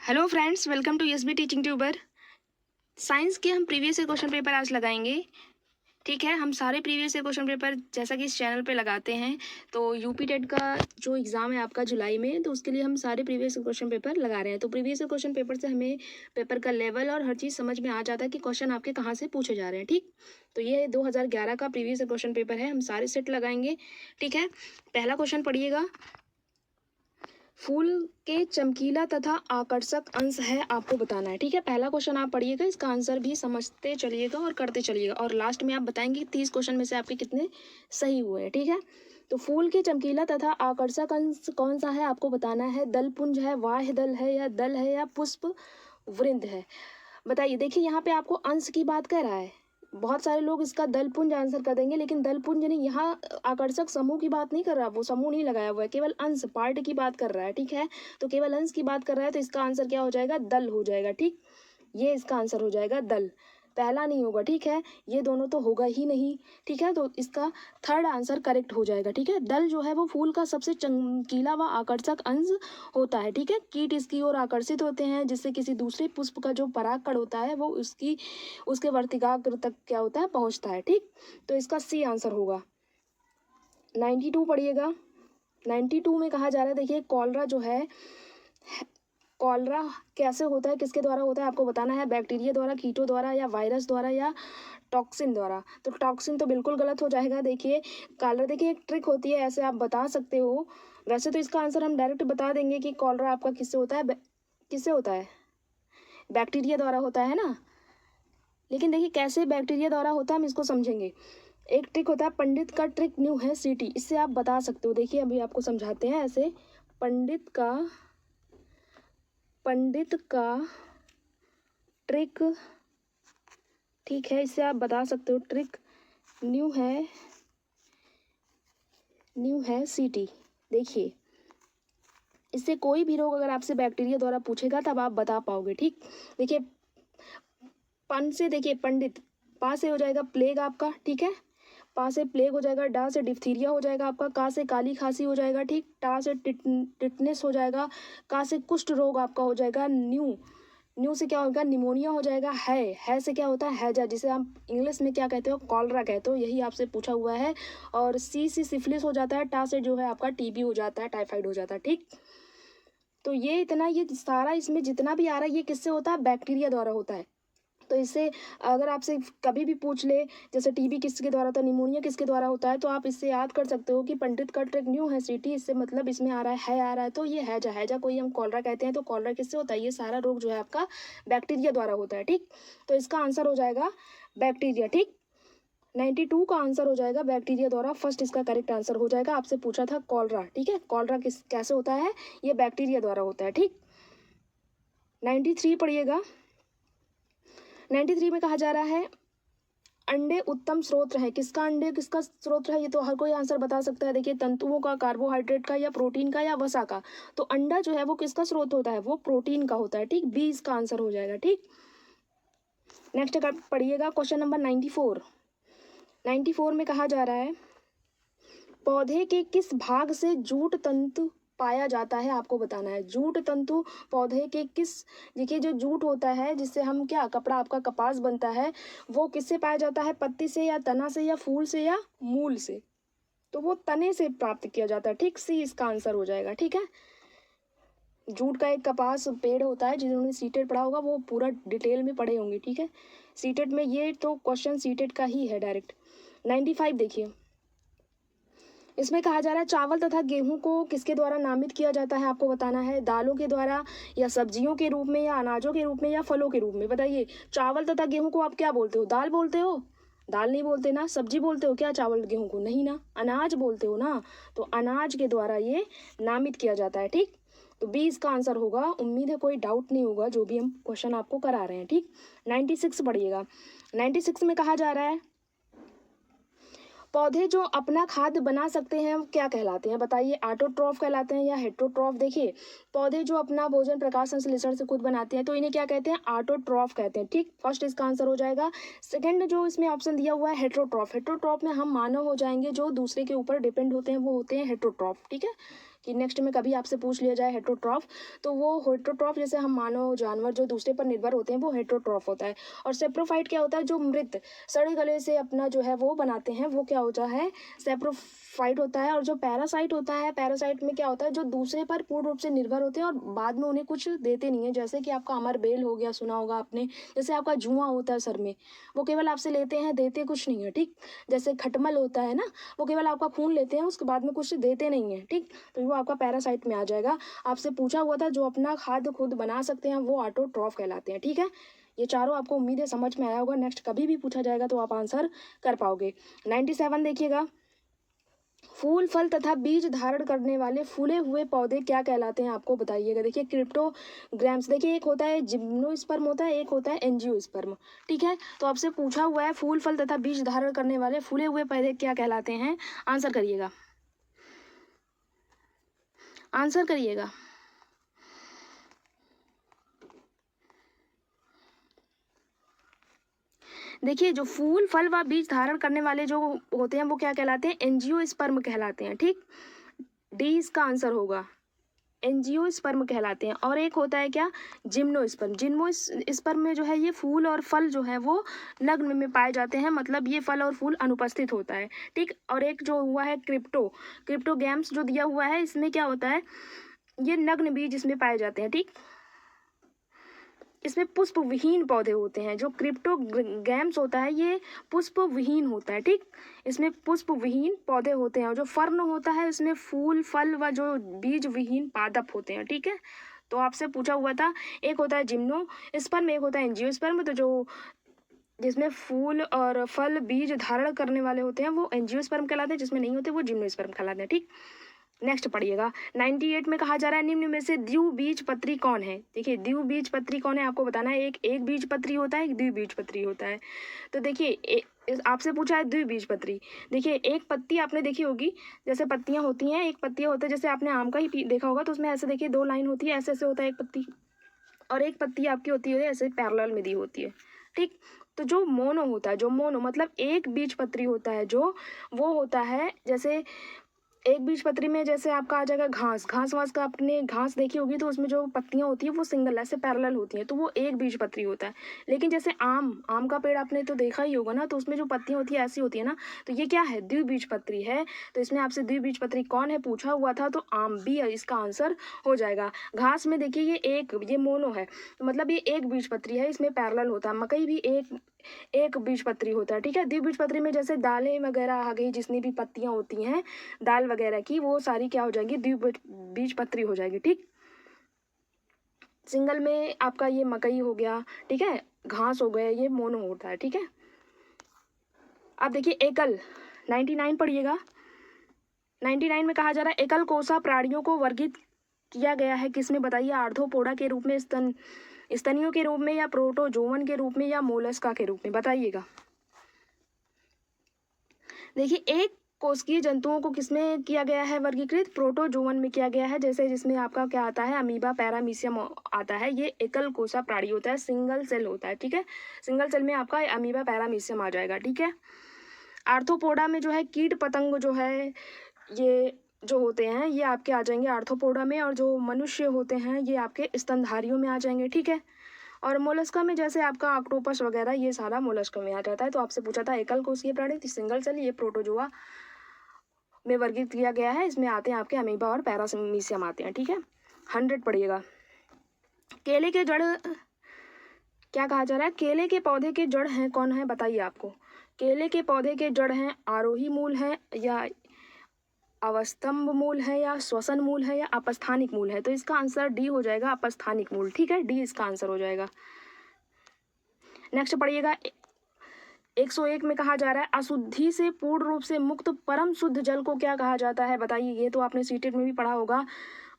Hello friends, welcome to SB teaching tuber. Science के हम previous year question paper आज लगाएंगे। ठीक है, हम सारे प्रीवियस ईयर क्वेश्चन पेपर जैसा कि इस चैनल पे लगाते हैं। तो यूपी टेट का जो एग्ज़ाम है आपका जुलाई में, तो उसके लिए हम सारे प्रीवियस ईयर क्वेश्चन पेपर लगा रहे हैं। तो प्रीवियस ईयर क्वेश्चन पेपर से हमें पेपर का लेवल और हर चीज़ समझ में आ जाता है कि क्वेश्चन आपके कहाँ से पूछे जा रहे हैं। ठीक, तो ये 2011 का प्रीवियस ईयर क्वेश्चन पेपर है, हम सारे सेट लगाएंगे। ठीक है, पहला क्वेश्चन पढ़िएगा। फूल के चमकीला तथा आकर्षक अंश है आपको बताना है। ठीक है, पहला क्वेश्चन आप पढ़िएगा, इसका आंसर भी समझते चलिएगा और करते चलिएगा, और लास्ट में आप बताएंगे 30 क्वेश्चन में से आपके कितने सही हुए हैं। ठीक है, तो फूल के चमकीला तथा आकर्षक अंश कौन सा है आपको बताना है। दल पुंज है, बाह्य दल है, या पुष्प वृंद है। बताइए। देखिए, यहाँ पे आपको अंश की बात कर रहा है। बहुत सारे लोग इसका दलपुंज आंसर कर देंगे, लेकिन दलपुंज नहीं, यहाँ आकर्षक समूह की बात नहीं कर रहा, वो समूह नहीं लगाया हुआ है, केवल अंश पार्ट की बात कर रहा है। ठीक है, तो केवल अंश की बात कर रहा है, तो इसका आंसर क्या हो जाएगा, दल हो जाएगा। ठीक, ये इसका आंसर हो जाएगा दल, पहला नहीं होगा। ठीक है, ये दोनों तो होगा ही नहीं। ठीक है, तो इसका थर्ड आंसर करेक्ट हो जाएगा। ठीक है, दल जो है वो फूल का सबसे चमकीला व आकर्षक अंश होता है। ठीक है, कीट इसकी ओर आकर्षित होते हैं, जिससे किसी दूसरे पुष्प का जो परागकण होता है वो उसके वर्तिकाग्र तक क्या होता है, पहुंचता है। ठीक, तो इसका सी आंसर होगा। 92 पढ़िएगा। 92 में कहा जा रहा है, देखिए कॉलरा जो है, कॉलरा कैसे होता है, किसके द्वारा होता है आपको बताना है। बैक्टीरिया द्वारा, कीटों द्वारा, या वायरस द्वारा, या टॉक्सिन द्वारा। तो टॉक्सिन तो बिल्कुल गलत हो जाएगा। देखिए कॉलरा, देखिए एक ट्रिक होती है, ऐसे आप बता सकते हो। वैसे तो इसका आंसर हम डायरेक्ट बता देंगे कि कॉलरा आपका किससे होता है, किससे होता है, बैक्टीरिया द्वारा होता है ना। लेकिन देखिए कैसे बैक्टीरिया द्वारा होता है, हम इसको समझेंगे। एक ट्रिक होता है, पंडित का ट्रिक न्यू है सीटी, इससे आप बता सकते हो। देखिए अभी आपको समझाते हैं। ऐसे पंडित का ट्रिक, ठीक है, इससे आप बता सकते हो। ट्रिक न्यू है सीटी। देखिए इससे कोई भी रोग अगर आपसे बैक्टीरिया द्वारा पूछेगा तब आप बता पाओगे। ठीक, देखिए पन से, देखिए पंडित, पा से हो जाएगा प्लेग आपका। ठीक है, पा से प्लेग हो जाएगा, डा से डिप्थीरिया हो जाएगा आपका, का से काली खांसी हो जाएगा। ठीक, टा से टिटनेस हो जाएगा, का से कुष्ठ रोग आपका हो जाएगा। न्यू से क्या होगा, निमोनिया हो जाएगा। है से क्या होता है, हैजा, जिसे आप इंग्लिश में क्या कहते हो, कॉलरा कहते हो, यही आपसे पूछा हुआ है। और सी से सिफिलिस हो जाता है, टा से जो है आपका टीबी हो जाता है, टाइफाइड हो जाता है। ठीक, तो ये इतना, ये सारा इसमें जितना भी आ रहा है ये किससे होता है, बैक्टीरिया द्वारा होता है। तो इससे अगर आपसे कभी भी पूछ ले, जैसे टीबी किसके द्वारा होता है, निमोनिया किसके द्वारा होता है, तो आप इससे याद कर सकते हो कि पंडित का ट्रिक न्यू है सिटी, इससे मतलब इसमें आ रहा है आ रहा है, तो ये हैजा कोई हम कॉलरा कहते हैं, तो कॉलरा किससे होता है, ये सारा रोग जो है आपका बैक्टीरिया द्वारा होता है। ठीक, तो इसका आंसर हो जाएगा बैक्टीरिया। ठीक, 92 का आंसर हो जाएगा बैक्टीरिया द्वारा, फर्स्ट इसका करेक्ट आंसर हो जाएगा। आपसे पूछा था कॉलरा। ठीक है, कॉलरा कैसे होता है, ये बैक्टीरिया द्वारा होता है। ठीक, 93 पढ़िएगा। 93 में कहा जा रहा है, अंडे उत्तम स्रोत है। किसका अंडे किसका स्रोत है, ये तो हर कोई आंसर बता सकता है। देखिए तंतुओं का, कार्बोहाइड्रेट का, या प्रोटीन का, या वसा का। तो अंडा जो है वो किसका स्रोत होता है, वो प्रोटीन का होता है। ठीक, बी इसका आंसर हो जाएगा। ठीक, नेक्स्ट पढ़िएगा क्वेश्चन नंबर 94। 94 में कहा जा रहा है, पौधे के किस भाग से जूट तंतु पाया जाता है आपको बताना है। जूट तंतु पौधे के किस, देखिए जो जूट होता है जिससे हम क्या कपड़ा आपका कपास बनता है, वो किससे पाया जाता है, पत्ती से, या तना से, या फूल से, या मूल से। तो वो तने से प्राप्त किया जाता है। ठीक, सी इसका आंसर हो जाएगा। ठीक है, जूट का एक कपास पेड़ होता है, जिन्होंने सीटेट पढ़ा होगा वो पूरा डिटेल में पढ़े होंगे। ठीक है, सीटेट में ये तो क्वेश्चन सीटेट का ही है डायरेक्ट। 95 देखिए, इसमें कहा जा रहा है, चावल तथा गेहूं को किसके द्वारा नामित किया जाता है आपको बताना है। दालों के द्वारा, या सब्जियों के रूप में, या अनाजों के रूप में, या फलों के रूप में। बताइए, चावल तथा गेहूं को आप क्या बोलते हो, दाल बोलते हो, दाल नहीं बोलते ना। सब्जी बोलते हो क्या चावल गेहूं को, नहीं ना। अनाज बोलते हो ना, तो अनाज के द्वारा ये नामित किया जाता है। ठीक, तो बी इसका आंसर होगा। उम्मीद है कोई डाउट नहीं होगा जो भी हम क्वेश्चन आपको करा रहे हैं। ठीक, 96 पढ़िएगा। 96 में कहा जा रहा है, पौधे जो अपना खाद्य बना सकते हैं वो क्या कहलाते हैं, बताइए। ऑटोट्रॉफ कहलाते हैं या हेटरोट्रॉफ। देखिए पौधे जो अपना भोजन प्रकाश संश्लेषण से खुद बनाते हैं तो इन्हें क्या कहते हैं, ऑटोट्रॉफ कहते हैं। ठीक, फर्स्ट इसका आंसर हो जाएगा। सेकंड जो इसमें ऑप्शन दिया हुआ है हेटरोट्रॉफ, हेटरोट्रॉफ में हम मानव हो जाएंगे, जो दूसरे के ऊपर डिपेंड होते हैं वो होते हैं हेटरोट्रॉफ। ठीक है, कि नेक्स्ट में कभी आपसे पूछ लिया जाए हेटरोट्रॉफ, तो वो हेटरोट्रॉफ जैसे हम मानव जानवर जो दूसरे पर निर्भर होते हैं वो हेटरोट्रॉफ होता है। और सेप्रोफाइट क्या होता है, जो मृत सड़े गले से अपना जो है वो बनाते हैं, वो क्या होता है, सेप्रोफाइट होता है। और जो पैरासाइट होता है, पैरासाइट में क्या होता है, जो दूसरे पर पूर्ण रूप से निर्भर होते हैं और बाद में उन्हें कुछ देते नहीं है। जैसे कि आपका अमरबेल हो गया, सुना होगा आपने, जैसे आपका जुआ होता है सर में, वो केवल आपसे लेते हैं, देते कुछ नहीं है, ठीक। जैसे खटमल होता है ना, वो केवल आपका खून लेते हैं, उसके बाद में कुछ देते नहीं है, ठीक। तो वो आपका पैरासाइट में आ जाएगा। आपसे पूछा हुआ था जो अपना खाद्य खुद बना सकते हैं वो ऑटोट्रॉफ कहलाते हैं, ठीक है। ये चारों आपको उम्मीद है समझ में आया होगा। नेक्स्ट कभी भी पूछा जाएगा तो आप आंसर कर पाओगे। 97 देखिएगा, फूल फल तथा बीज धारण करने वाले फूले हुए पौधे क्या कहलाते हैं, आपको बताइएगा। देखिए क्रिप्टोग्राम्स, देखिए एक होता है जिम्नोस्पर्म होता है, एक होता है एंजियोस्पर्म, ठीक है। तो आपसे पूछा हुआ है फूल फल तथा बीज धारण करने वाले फूले हुए पौधे क्या कहलाते हैं, आंसर करिएगा, आंसर करिएगा। देखिए जो फूल फल व बीज धारण करने वाले जो होते हैं वो क्या कहलाते हैं, एंजियोस्पर्म कहलाते हैं, ठीक। डी इसका आंसर होगा, एंजियोस्पर्म कहलाते हैं। और एक होता है क्या, जिम्नोस्पर्म। जिम्नोस्पर्म में जो है ये फूल और फल जो है वो नग्न में पाए जाते हैं, मतलब ये फल और फूल अनुपस्थित होता है, ठीक। और एक जो हुआ है क्रिप्टोगैम्स जो दिया हुआ है, इसमें क्या होता है, ये नग्न बीज इसमें पाए जाते हैं, ठीक। इसमें पुष्प विहीन पौधे होते हैं। जो क्रिप्टोगैम्स होता है ये पुष्प विहीन होता है, ठीक। इसमें पुष्प विहीन पौधे होते हैं। और जो फर्न होता है इसमें फूल फल व जो बीज विहीन पादप होते हैं, ठीक है। तो आपसे पूछा हुआ था, एक होता है जिम्नोस्पर्म, एक होता है एंजियोस्पर्म। तो जो जिसमें फूल और फल बीज धारण करने वाले होते हैं वो एंजियोस्पर्म कहलाते हैं, जिसमें नहीं होते वो जिम्नोस्पर्म कहलाते हैं, ठीक। नेक्स्ट पढ़िएगा, 98 में कहा जा रहा है निम्न में से द्विबीजपत्री कौन है। देखिए द्विबीजपत्री कौन है आपको बताना है। एक बीजपत्री होता है, एक द्विबीजपत्री होता है। तो देखिए आपसे पूछा है द्विबीजपत्री। देखिए एक पत्ती आपने देखी होगी, जैसे पत्तियां होती हैं, एक पत्तियां होता है, जैसे आपने आम का ही देखा होगा, तो उसमें ऐसे देखिए 2 लाइन होती है, ऐसे ऐसे होता है एक पत्ती, और एक पत्ती आपकी होती है ऐसे पैरेलल में दी होती है, ठीक। तो जो मोनो होता है, जो मोनो मतलब एक बीजपत्री होता है, जो वो होता है, जैसे एक बीजपत्री में जैसे आपका आ जाएगा घास वास का, आपने घास देखी होगी तो उसमें जो पत्तियां होती है वो सिंगल ऐसे पैरेलल होती हैं, तो वो एक बीजपत्री होता है। लेकिन जैसे आम का पेड़ आपने तो देखा ही होगा ना, तो उसमें जो पत्तियां होती है ऐसी होती है ना, तो ये क्या है, द्विबीजपत्री है। तो इसमें आपसे द्विबीजपत्री कौन है पूछा हुआ था, तो आम भी इसका आंसर हो जाएगा। घास में देखिए ये मोनो है, तो मतलब ये एक बीजपत्री है, इसमें पैरेलल होता है। मकई भी एक बीजपत्री होता है, ठीक है। द्विबीजपत्री में जैसे दालें वगैरह आ गई, जितनी भी पत्तियां होती हैं दाल वगैरह की, वो सारी क्या हो जाएंगी, द्विबीजपत्री हो जाएगी, ठीक। सिंगल में आपका ये मकई हो गया, ठीक है, घास हो गए, ये मोनो होता है, ठीक है। अब देखिए एकल 99 पढ़िएगा। 99 में कहा जा रहा है एकल कोसा प्राणियों को वर्गीकृत किया गया है किसमें, बताइए। आर्थ्रोपोडा के रूप में, स्तनियों के रूप में, या प्रोटोजोवन के रूप में, या मोलस्का के रूप में, बताइएगा। देखिए एक कोशिकीय जंतुओं को किसमें किया गया है वर्गीकृत, प्रोटोजोवन में किया गया है। जैसे जिसमें आपका क्या आता है, अमीबा पैरामीशियम आता है, ये एकल कोसा प्राणी होता है, सिंगल सेल होता है, ठीक है। सिंगल सेल में आपका अमीबा पैरामीशियम आ जाएगा, ठीक है। आर्थ्रोपोडा में जो है कीट पतंग जो है ये जो होते हैं ये आपके आ जाएंगे आर्थ्रोपोडा में, और जो मनुष्य होते हैं ये आपके स्तनधारियों में आ जाएंगे, ठीक है। और मोलस्का में जैसे आपका ऑक्टोपस वगैरह ये सारा मोलस्का में आ जाता है। तो आपसे पूछा था एकल कोशिकीय प्राणी, सिंगल सेल, ये प्रोटोजोआ में वर्गीकृत किया गया है। इसमें आते हैं आपके अमीबा और पैरामीशियम आते हैं, ठीक है। 100 पढ़िएगा। केले के जड़ क्या कहा जा रहा है, केले के पौधे के जड़ हैं कौन है, बताइए आपको। केले के पौधे के जड़ हैं आरोही मूल है, या अवस्तंभ मूल है, या श्वसन मूल है, या अपस्थानिक मूल है। तो इसका आंसर डी हो जाएगा, अपस्थानिक मूल, ठीक है। डी इसका आंसर हो जाएगा। नेक्स्ट पढ़िएगा। 101 में कहा जा रहा है अशुद्धि से पूर्ण रूप से मुक्त परम शुद्ध जल को क्या कहा जाता है, बताइए। ये तो आपने सीटेट में भी पढ़ा होगा,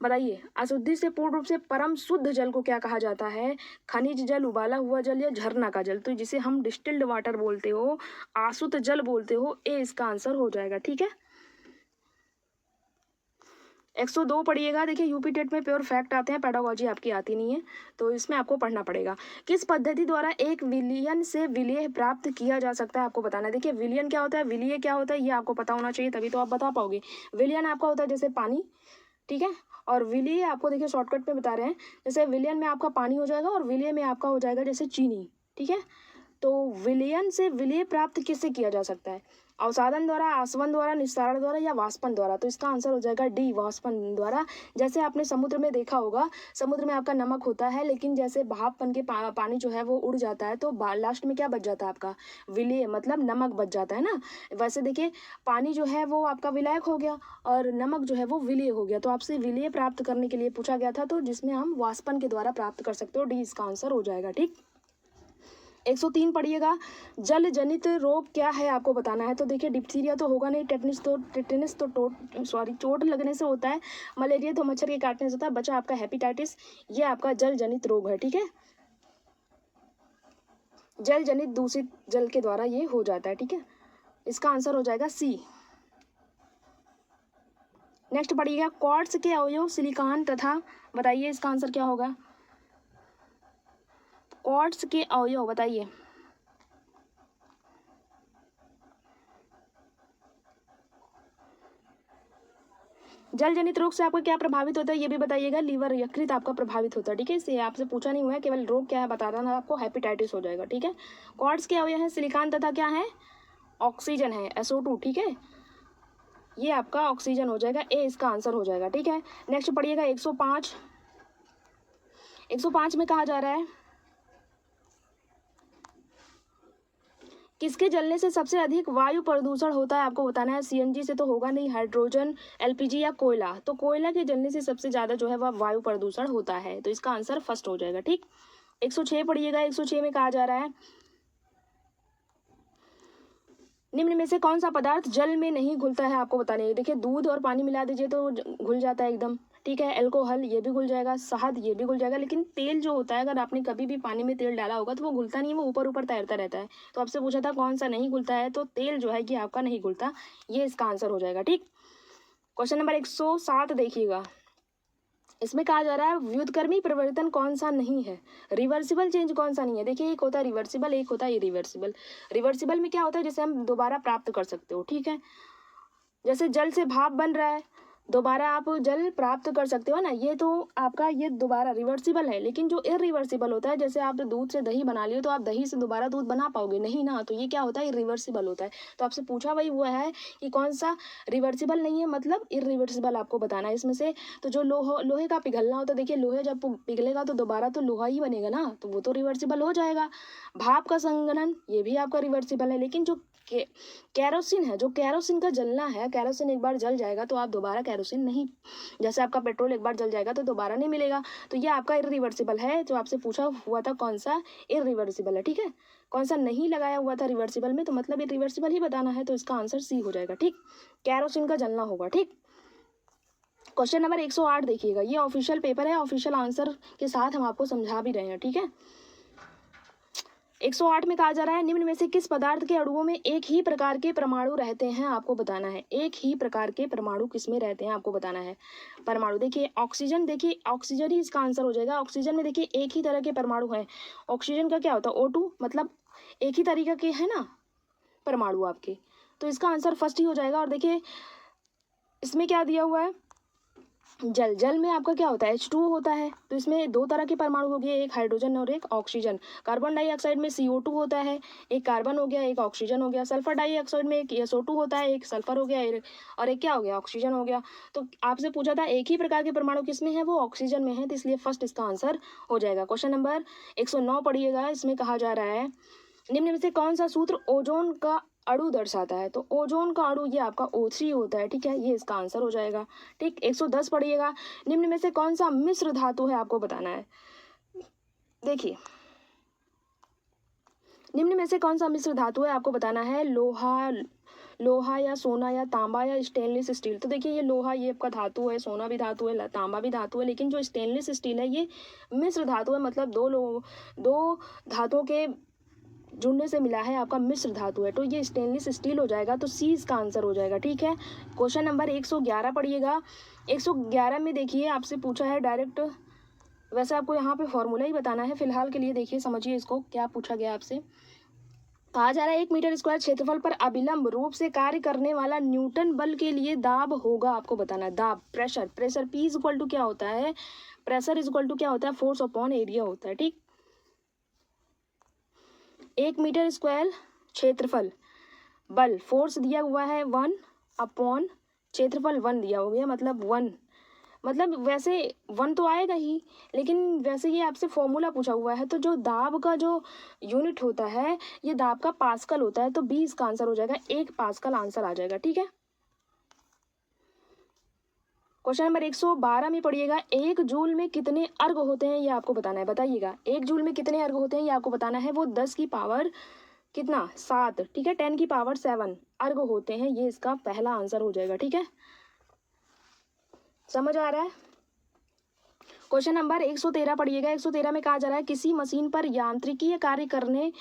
बताइए। अशुद्धि से पूर्ण रूप से परम शुद्ध जल को क्या कहा जाता है, खनिज जल, उबाला हुआ जल, या झरना का जल। तो जिसे हम डिस्टिल्ड वाटर बोलते हो, आसुत जल बोलते हो, ए इसका आंसर हो जाएगा, ठीक है। 102 पढ़िएगा। देखिए यूपी टेट में प्योर फैक्ट आते हैं, पेडागोजी आपकी आती नहीं है, तो इसमें आपको पढ़ना पड़ेगा। किस पद्धति द्वारा एक विलयन से विलेय प्राप्त किया जा सकता है, आपको बताना है। देखिए विलयन क्या होता है, विलेय क्या होता है, ये आपको पता होना चाहिए, तभी तो आप बता पाओगे। विलयन आपका होता है जैसे पानी, ठीक है। और विलीय आपको देखिए शॉर्टकट में बता रहे हैं, जैसे विलयन में आपका पानी हो जाएगा और विलीय में आपका हो जाएगा जैसे चीनी, ठीक है। तो विलयन से विलीय प्राप्त किससे किया जा सकता है? अवसादन द्वारा, आसवन द्वारा, निस्तारण द्वारा या वाष्पन द्वारा? तो इसका आंसर हो जाएगा डी, वाष्पन द्वारा। जैसे आपने समुद्र में देखा होगा, समुद्र में आपका नमक होता है, लेकिन जैसे भाप बन के पानी जो है वो उड़ जाता है, तो लास्ट में क्या बच जाता है आपका? विलीय, मतलब नमक बच जाता है ना। वैसे देखिए पानी जो है वो आपका विलायक हो गया और नमक जो है वो विलीय हो गया। तो आपसे विलीय प्राप्त करने के लिए पूछा गया था, तो जिसमें हम वाष्पन के द्वारा प्राप्त कर सकते हो। डी इसका आंसर हो जाएगा, ठीक। 103 पढ़िएगा, जल जनित रोग क्या है आपको बताना है। तो देखिए डिप्थीरिया तो होगा नहीं, टेटनस तो चोट लगने से होता है, मलेरिया तो मच्छर के काटने से होता है, बचा आपका हेपेटाइटिस। ये आपका जल जनित रोग है, ठीक है। जल जनित दूषित जल के द्वारा ये हो जाता है, ठीक है। इसका आंसर हो जाएगा सी। नेक्स्ट पढ़िएगा, क्वार्ट्ज के अवयव सिलिकॉन तथा, बताइए इसका आंसर क्या होगा? क्वार्ट्ज के अवयव बताइए। जल जनित रोग से आपका क्या प्रभावित होता है ये भी बताइएगा। लीवर यकृत आपका प्रभावित होता है, ठीक है। इससे आपसे पूछा नहीं हुआ है, केवल रोग क्या है बता रहा था आपको, हेपेटाइटिस हो जाएगा, ठीक है। क्वार्ट्ज के अवयव है सिलिकॉन तथा क्या है? ऑक्सीजन है, SO2, ठीक है। ये आपका ऑक्सीजन हो जाएगा, ए इसका आंसर हो जाएगा, ठीक है। नेक्स्ट पढ़िएगा 105। 105 में कहा जा रहा है, किसके जलने से सबसे अधिक वायु प्रदूषण होता है आपको बताना है। CNG से तो होगा नहीं, हाइड्रोजन, LPG या कोयला। तो कोयला के जलने से सबसे ज्यादा जो है वह वायु प्रदूषण होता है, तो इसका आंसर फर्स्ट हो जाएगा, ठीक। 106 पढ़िएगा। 106 में कहा जा रहा है, निम्न में से कौन सा पदार्थ जल में नहीं घुलता है आपको बताने। देखिए दूध और पानी मिला दीजिए तो घुल जाता है एकदम, ठीक है। अल्कोहल ये भी घुल जाएगा, शहद ये भी घुल जाएगा, लेकिन तेल जो होता है, अगर आपने कभी भी पानी में तेल डाला होगा तो वो घुलता नहीं है, वो ऊपर ऊपर तैरता रहता है। तो आपसे पूछा था कौन सा नहीं घुलता है, तो तेल जो है कि आपका नहीं घुलता, ये इसका आंसर हो जाएगा, ठीक। क्वेश्चन नंबर 107 देखिएगा, इसमें कहा जा रहा है व्युत्क्रमी परिवर्तन कौन सा नहीं है, रिवर्सिबल चेंज कौन सा नहीं है। देखिए एक होता है रिवर्सिबल, एक होता है इरिवर्सिबल। रिवर्सिबल में क्या होता है, जैसे हम दोबारा प्राप्त कर सकते हो, ठीक है। जैसे जल से भाप बन रहा है, दोबारा आप जल प्राप्त कर सकते हो ना, ये तो आपका ये दोबारा रिवर्सिबल है। लेकिन जो इरिवर्सिबल होता है, जैसे आप दूध से दही बना लियो तो आप दही से दोबारा दूध बना पाओगे नहीं ना, तो ये क्या होता है, इरिवर्सिबल होता है। तो आपसे पूछा वही हुआ है कि कौन सा रिवर्सिबल नहीं है, मतलब इरिवर्सिबल आपको बताना है इसमें से। तो जो लोहे का पिघलना होता है, देखिए लोहे जब पिघलेगा तो दोबारा तो लोहा ही बनेगा ना, तो वो तो रिवर्सिबल हो जाएगा। भाप का संघनन ये भी आपका रिवर्सिबल है। लेकिन जो कैरोसिन है, जो कैरोसिन का जलना है, कैरोसिन एक बार जल जाएगा तो आप दोबारा कैरोसिन नहीं, जैसे आपका पेट्रोल एक बार जल जाएगा तो दोबारा नहीं मिलेगा, तो ये आपका इरिवर्सिबल है। जो आपसे पूछा हुआ था कौन सा इरिवर्सिबल है, ठीक है। कौन सा नहीं लगाया हुआ था रिवर्सिबल में, तो मतलब इरिवर्सिबल ही बताना है, तो इसका आंसर सी हो जाएगा, ठीक। कैरोसिन का जलना होगा, ठीक। क्वेश्चन नंबर 108 देखिएगा, ये ऑफिशियल पेपर है, ऑफिशियल आंसर के साथ हम आपको समझा भी रहे हैं, ठीक है। 108 में कहा जा रहा है, निम्न में से किस पदार्थ के अणुओं में एक ही प्रकार के परमाणु रहते हैं आपको बताना है। एक ही प्रकार के परमाणु किसमें रहते हैं आपको बताना है। परमाणु देखिए ऑक्सीजन, देखिए ऑक्सीजन ही इसका आंसर हो जाएगा। ऑक्सीजन में देखिए एक ही तरह के परमाणु हैं। ऑक्सीजन का क्या होता है, O2, मतलब एक ही तरीके के है ना परमाणु आपके, तो इसका आंसर फर्स्ट ही हो जाएगा। और देखिए इसमें क्या दिया हुआ है, जल में आपका क्या होता है, H2O होता है। तो इसमें दो तरह के परमाणु हो गए, एक हाइड्रोजन और एक ऑक्सीजन। कार्बन डाइऑक्साइड में CO2 होता है, एक कार्बन हो गया, एक ऑक्सीजन हो गया। सल्फर डाइऑक्साइड में एक SO2 होता है, एक सल्फर हो गया और एक क्या हो गया, ऑक्सीजन हो गया। तो आपसे पूछा था एक ही प्रकार के परमाणु किसमें है, वो ऑक्सीजन में है, तो इसलिए फर्स्ट इसका आंसर हो जाएगा। क्वेश्चन नंबर 109 पढ़िएगा, इसमें कहा जा रहा है, निम्न में से कौन सा सूत्र ओजोन का अणु दर्शाता है। तो ओजोन का अणु ये आपका O3 होता है, ठीक है, ये इसका आंसर हो जाएगा, ठीक। 110 पढ़िएगा, निम्न में से कौन सा मिश्र धातु है आपको बताना है। देखिए निम्न में से कौन सा मिश्र धातु है आपको बताना है। लोहा या सोना या तांबा या स्टेनलेस स्टील। तो देखिए ये लोहा ये आपका धातु है, सोना भी धातु है, तांबा भी धातु है, लेकिन जो स्टेनलेस स्टील है ये मिश्र धातु है, मतलब दो धातुओं के जुड़ने से मिला है आपका मिश्र धातु है, तो ये स्टेनलेस स्टील हो जाएगा, तो सी इसका आंसर हो जाएगा, ठीक है। क्वेश्चन नंबर 111 पढ़िएगा। 111 में देखिए आपसे पूछा है डायरेक्ट, वैसे आपको यहाँ पे फॉर्मूला ही बताना है फिलहाल के लिए। देखिए समझिए इसको, क्या पूछा गया आपसे। कहा जा रहा है 1 मीटर स्क्वायर क्षेत्रफल पर अविलंब रूप से कार्य करने वाला न्यूटन बल के लिए दाब होगा। आपको बताना है दाब, pressure, pressure P is equal to क्या होता है, प्रेशर इज इक्वल टू क्या होता है, फोर्स अपॉन एरिया होता है। ठीक, 1 मीटर स्क्वायर क्षेत्रफल, बल फोर्स दिया हुआ है 1 अपॉन क्षेत्रफल 1 दिया हो गया, मतलब 1, मतलब वैसे 1 तो आएगा ही, लेकिन वैसे ये आपसे फॉर्मूला पूछा हुआ है, तो जो दाब का जो यूनिट होता है ये दाब का पास्कल होता है, तो 20 का आंसर हो जाएगा, 1 पास्कल आंसर आ जाएगा। ठीक है, क्वेश्चन नंबर 112 में पढ़िएगा, 1 जूल में कितने अर्ग होते हैं ये आपको बताना है। बताइएगा 1 जूल में कितने अर्ग होते हैं ये आपको बताना है। वो 10 की पावर कितना, 7, ठीक है, 10 की पावर 7 अर्ग होते हैं, ये इसका पहला आंसर हो जाएगा। ठीक है, समझ आ रहा है। क्वेश्चन नंबर 113 पढ़िएगा। 113 में कहा जा रहा है, किसी मशीन पर यांत्रिकीय कार्य करने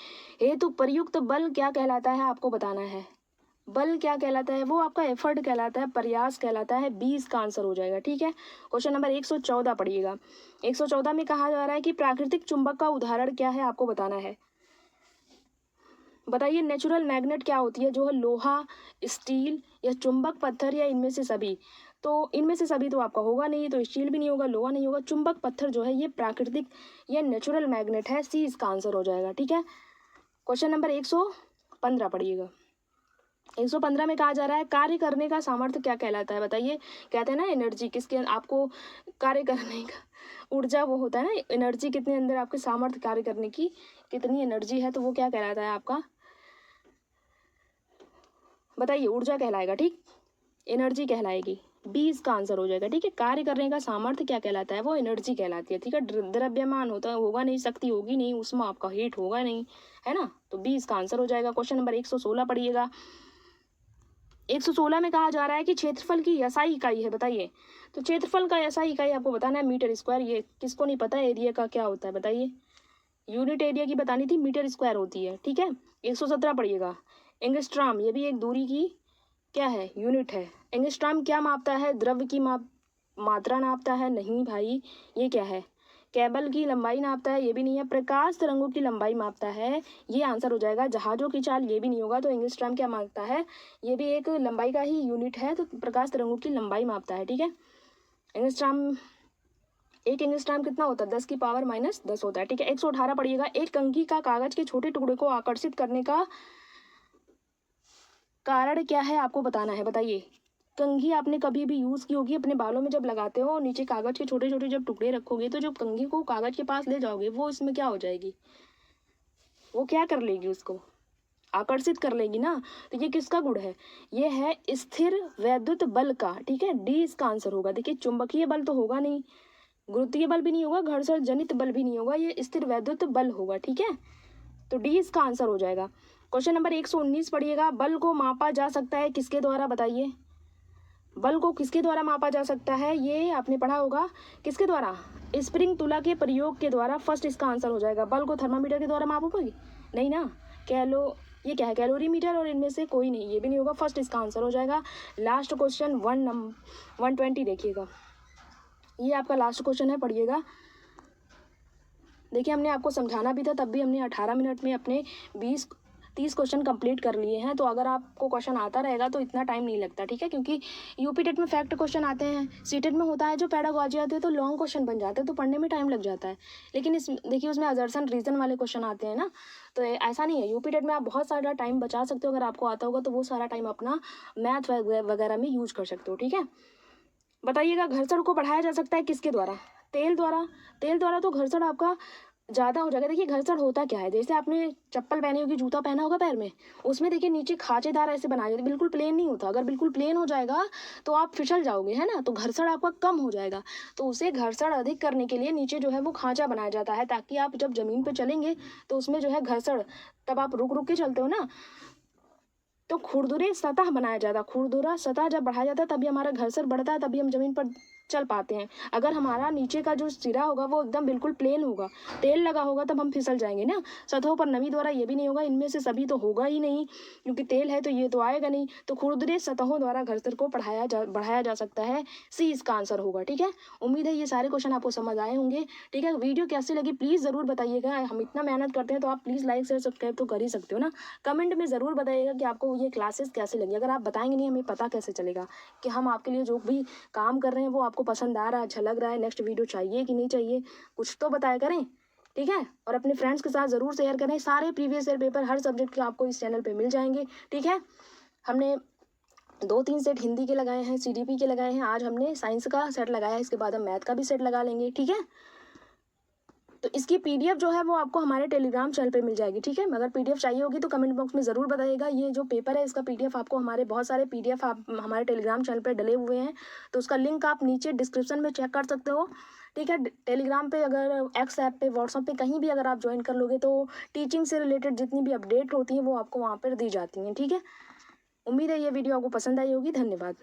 हेतु प्रयुक्त बल क्या कहलाता है, आपको बताना है। बल क्या कहलाता है, वो आपका एफर्ट कहलाता है, प्रयास कहलाता है, 20 का आंसर हो जाएगा। ठीक है, क्वेश्चन नंबर 114 पढ़िएगा। 114 में कहा जा रहा है कि प्राकृतिक चुंबक का उदाहरण क्या है, आपको बताना है। बताइए नेचुरल मैग्नेट क्या होती है, जो है लोहा, स्टील या चुंबक पत्थर या इनमें से सभी। तो इनमें से सभी तो आपका होगा नहीं, तो स्टील भी नहीं होगा, लोहा नहीं होगा, चुंबक पत्थर जो है ये प्राकृतिक या नेचुरल मैग्नेट है, सी इसका आंसर हो जाएगा। ठीक है, क्वेश्चन नंबर 115 पढ़िएगा। 115 में कहा जा रहा है, कार्य करने का सामर्थ्य क्या कहलाता है। बताइए, कहते हैं ना एनर्जी, किसके आपको कार्य करने का ऊर्जा वो होता है ना, एनर्जी कितने अंदर आपके सामर्थ्य कार्य करने की कितनी एनर्जी है, तो वो क्या कहलाता है आपका, बताइए, ऊर्जा कहलाएगा। ठीक, एनर्जी कहलाएगी, 20 का आंसर हो जाएगा। ठीक है, कार्य करने का सामर्थ्य क्या कहलाता है, वो एनर्जी कहलाती है। ठीक है, द्रव्यमान होता होगा नहीं, शक्ति होगी नहीं, उसमें आपका हीट होगा नहीं, है ना, तो 20 का आंसर हो जाएगा। क्वेश्चन नंबर 116 पढ़िएगा। 116 में कहा जा रहा है कि क्षेत्रफल की SI इकाई है। बताइए, तो क्षेत्रफल का SI इकाई आपको बताना है, मीटर स्क्वायर। ये किसको नहीं पता एरिया का क्या होता है, बताइए, यूनिट एरिया की बतानी थी, मीटर स्क्वायर होती है। ठीक है, 117 पढ़िएगा। एंगस्ट्रॉम, ये भी एक दूरी की क्या है, यूनिट है। एंगस्ट्रॉम क्या मापता है, द्रव्य की मात्रा नापता है, नहीं भाई, ये क्या है, केबल की लंबाई नापता है, ये भी नहीं है। प्रकाश तरंगों की लंबाई मापता है, ये आंसर हो जाएगा। जहाजों की चाल, ये भी नहीं होगा। तो एंगस्ट्रॉम क्या मापता है, ये भी एक लंबाई का ही यूनिट है, तो प्रकाश तरंगों की लंबाई मापता है। ठीक है, एंगस्ट्रॉम, एक एंगस्ट्रॉम कितना होता है, 10 की पावर -10 होता है। ठीक है, 118 पढ़िएगा। एक कंघी का कागज के छोटे टुकड़े को आकर्षित करने का कारण क्या है, आपको बताना है। बताइए, कंघी आपने कभी भी यूज़ की होगी अपने बालों में, जब लगाते हो नीचे कागज के छोटे छोटे जब टुकड़े रखोगे, तो जब कंघी को कागज के पास ले जाओगे, वो इसमें क्या हो जाएगी, वो क्या कर लेगी, उसको आकर्षित कर लेगी ना। तो ये किसका गुण है, ये है स्थिर वैद्युत बल का। ठीक है, डी इसका आंसर होगा। देखिए, चुंबकीय बल तो होगा नहीं, गुरुत्वीय बल भी नहीं होगा, घर्षण जनित बल भी नहीं होगा, ये स्थिर वैद्युत बल होगा। ठीक है, तो डी इसका आंसर हो जाएगा। क्वेश्चन नंबर 119 पढ़िएगा। बल को मापा जा सकता है किसके द्वारा, बताइए, बल को किसके द्वारा मापा जा सकता है, ये आपने पढ़ा होगा, किसके द्वारा, स्प्रिंग तुला के प्रयोग के द्वारा। फर्स्ट इसका आंसर हो जाएगा। बल को थर्मामीटर के द्वारा मापोगे, नहीं ना, ये क्या है, कैलोरीमीटर, और इनमें से कोई नहीं, ये भी नहीं होगा। फर्स्ट इसका आंसर हो जाएगा। लास्ट क्वेश्चन 120 देखिएगा, ये आपका लास्ट क्वेश्चन है, पढ़िएगा। देखिए, हमने आपको समझाना भी था, तब भी हमने 18 मिनट में अपने 20-30 क्वेश्चन कंप्लीट कर लिए हैं। तो अगर आपको क्वेश्चन आता रहेगा तो इतना टाइम नहीं लगता। ठीक है, क्योंकि यूपी टेट में फैक्ट क्वेश्चन आते हैं, सीटेट में होता है जो पैडागॉजी आते हैं तो लॉन्ग क्वेश्चन बन जाते हैं, तो पढ़ने में टाइम लग जाता है। लेकिन देखिए, उसमें अजर्सन रीजन वाले क्वेश्चन आते हैं ना, तो ऐसा नहीं है। यूपी टेट में आप बहुत सारा टाइम बचा सकते हो, अगर आपको आता होगा तो वो सारा टाइम अपना मैथ वगैरह में यूज कर सकते हो। ठीक है, बताइएगा, घर्षण को बढ़ाया जा सकता है किसके द्वारा, तेल द्वारा। तेल द्वारा तो घर्षण आपका ज़्यादा हो जाएगा। देखिए, घर्षण होता क्या है, जैसे आपने चप्पल पहनी होगी, जूता पहना होगा पैर में, उसमें देखिए नीचे खांचेदार ऐसे बनाए जाते, बिल्कुल प्लेन नहीं होता। अगर बिल्कुल प्लेन हो जाएगा तो आप फिसल जाओगे, है ना, तो घर्षण आपका कम हो जाएगा। तो उसे घर्षण अधिक करने के लिए नीचे जो है वो खांचा बनाया जाता है, ताकि आप जब जमीन पर चलेंगे तो उसमें जो है घर्षण, तब आप रुक रुक के चलते हो ना, तो खुरदुरे सतह बनाया जाता है। खुरदुरा सतह जब बढ़ाया जाता है तभी हमारा घर्षण बढ़ता है, तभी हम जमीन पर चल पाते हैं। अगर हमारा नीचे का जो सिरा होगा वो एकदम बिल्कुल प्लेन होगा, तेल लगा होगा, तब हम फिसल जाएंगे ना। सतहों पर नमी द्वारा ये भी नहीं होगा, इनमें से सभी तो होगा ही नहीं, क्योंकि तेल है तो ये तो आएगा नहीं। तो खुरदरे सतहों द्वारा घर्षण को बढ़ाया जा सकता है। सी इसका आंसर होगा। ठीक है, उम्मीद है ये सारे क्वेश्चन आपको समझ आए होंगे। ठीक है, वीडियो कैसी लगी प्लीज़ ज़रूर बताइएगा। हम इतना मेहनत करते हैं तो आप प्लीज़ लाइक शेयर सब्सक्राइब तो कर ही सकते हो ना। कमेंट में ज़रूर बताइएगा कि आपको ये क्लासेस कैसे लगी। अगर आप बताएंगे नहीं, हमें पता कैसे चलेगा कि हम आपके लिए जो भी काम कर रहे हैं वो आपको पसंद आ रहा है, अच्छा लग रहा है, नेक्स्ट वीडियो चाहिए कि नहीं चाहिए, कुछ तो बताया करें। ठीक है, और अपने फ्रेंड्स के साथ ज़रूर शेयर करें। सारे प्रीवियस ईयर पेपर हर सब्जेक्ट के आपको इस चैनल पे मिल जाएंगे। ठीक है, हमने 2-3 सेट हिंदी के लगाए हैं, CDP के लगाए हैं, आज हमने साइंस का सेट लगाया है, इसके बाद हम मैथ का भी सेट लगा लेंगे। ठीक है, तो इसकी PDF जो है वो आपको हमारे टेलीग्राम चैनल पे मिल जाएगी। ठीक है, अगर PDF चाहिए होगी तो कमेंट बॉक्स में ज़रूर बताइएगा। ये जो पेपर है इसका PDF आपको हमारे बहुत सारे PDF आप हमारे टेलीग्राम चैनल पे डले हुए हैं, तो उसका लिंक आप नीचे डिस्क्रिप्शन में चेक कर सकते हो। ठीक है, टेलीग्राम पे, अगर X ऐप पे, व्हाट्सअप पे, कहीं भी अगर आप ज्वाइन कर लोगे तो टीचिंग से रिलेटेड जितनी भी अपडेट होती हैं वो आपको वहाँ पर दी जाती हैं। ठीक है, उम्मीद है ये वीडियो आपको पसंद आई होगी। धन्यवाद।